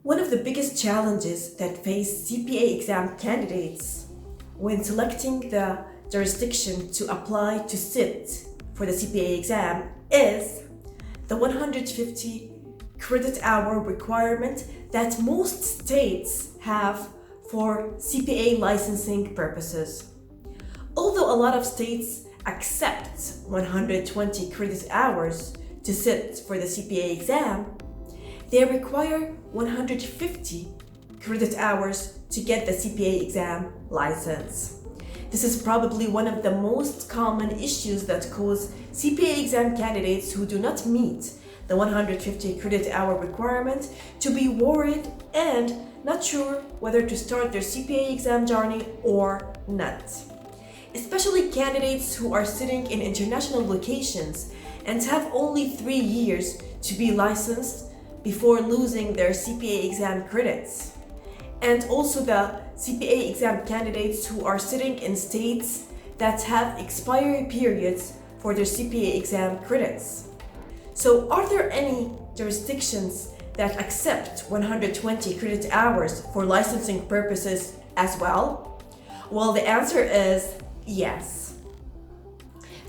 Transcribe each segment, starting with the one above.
One of the biggest challenges that face CPA exam candidates when selecting the jurisdiction to apply to sit for the CPA exam is the 150 credit hour requirement that most states have for CPA licensing purposes. Although a lot of states accept 120 credit hours to sit for the CPA exam, they require 150 credit hours to get the CPA exam license. This is probably one of the most common issues that cause CPA exam candidates who do not meet the 150 credit hour requirement to be worried and not sure whether to start their CPA exam journey or not. Especially candidates who are sitting in international locations and have only 3 years to be licensed before losing their CPA exam credits. And also the CPA exam candidates who are sitting in states that have expiry periods for their CPA exam credits. So are there any jurisdictions that accept 120 credit hours for licensing purposes as well? Well, the answer is yes.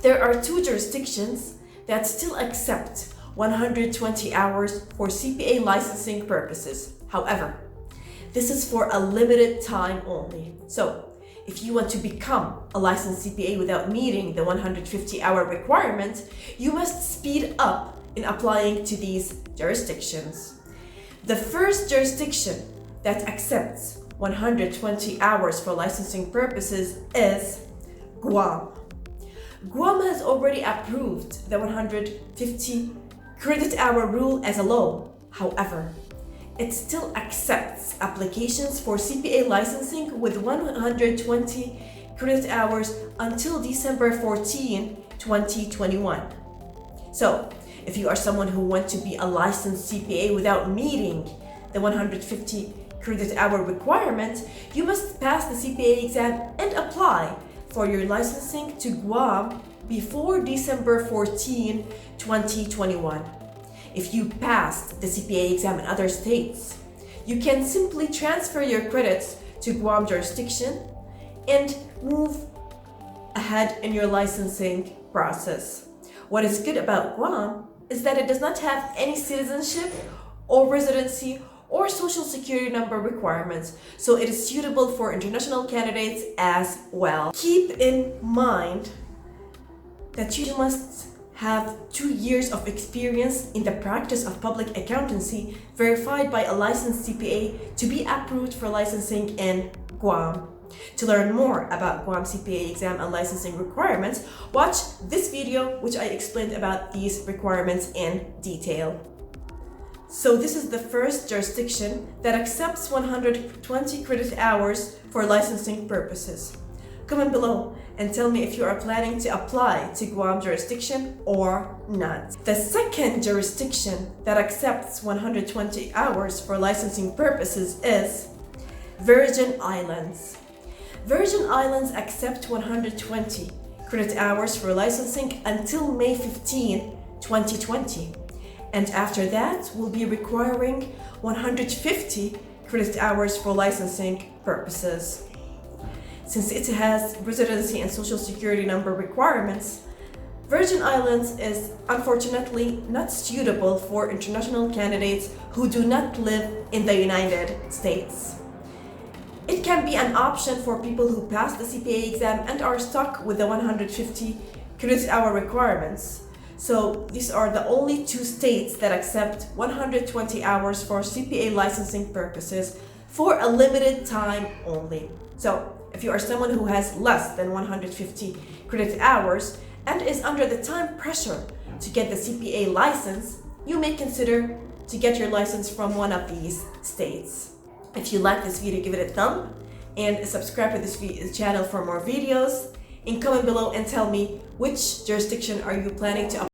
There are 2 jurisdictions that still accept 120 hours for CPA licensing purposes. However, this is for a limited time only. So, if you want to become a licensed CPA without meeting the 150-hour requirement, you must speed up in applying to these jurisdictions. The first jurisdiction that accepts 120 hours for licensing purposes is Guam. Guam has already approved the 150 credit hour rule as a law. However, it still accepts applications for CPA licensing with 120 credit hours until December 14, 2021. So, if you are someone who wants to be a licensed CPA without meeting the 150 credit hour requirement, you must pass the CPA exam and apply for your licensing to Guam before December 14, 2021. If you passed the CPA exam in other states, you can simply transfer your credits to Guam jurisdiction and move ahead in your licensing process. What is good about Guam is that it does not have any citizenship or residency or social security number requirements, so it is suitable for international candidates as well. Keep in mind that you must have 2 years of experience in the practice of public accountancy verified by a licensed CPA to be approved for licensing in Guam. To learn more about Guam CPA exam and licensing requirements, watch this video which I explained about these requirements in detail. So this is the first jurisdiction that accepts 120 credit hours for licensing purposes. Comment below and tell me if you are planning to apply to Guam jurisdiction or not. The second jurisdiction that accepts 120 hours for licensing purposes is Virgin Islands. Virgin Islands accept 120 credit hours for licensing until May 15, 2020. And after that, we'll be requiring 150 credit hours for licensing purposes. Since it has residency and social security number requirements, Virgin Islands is unfortunately not suitable for international candidates who do not live in the United States. It can be an option for people who pass the CPA exam and are stuck with the 150 credit hour requirements. So these are the only 2 states that accept 120 hours for CPA licensing purposes for a limited time only. So if you are someone who has less than 150 credit hours and is under the time pressure to get the CPA license, you may consider to get your license from one of these states. If you like this video, give it a thumb and subscribe to this channel for more videos. And comment below and tell me which jurisdiction are you planning to apply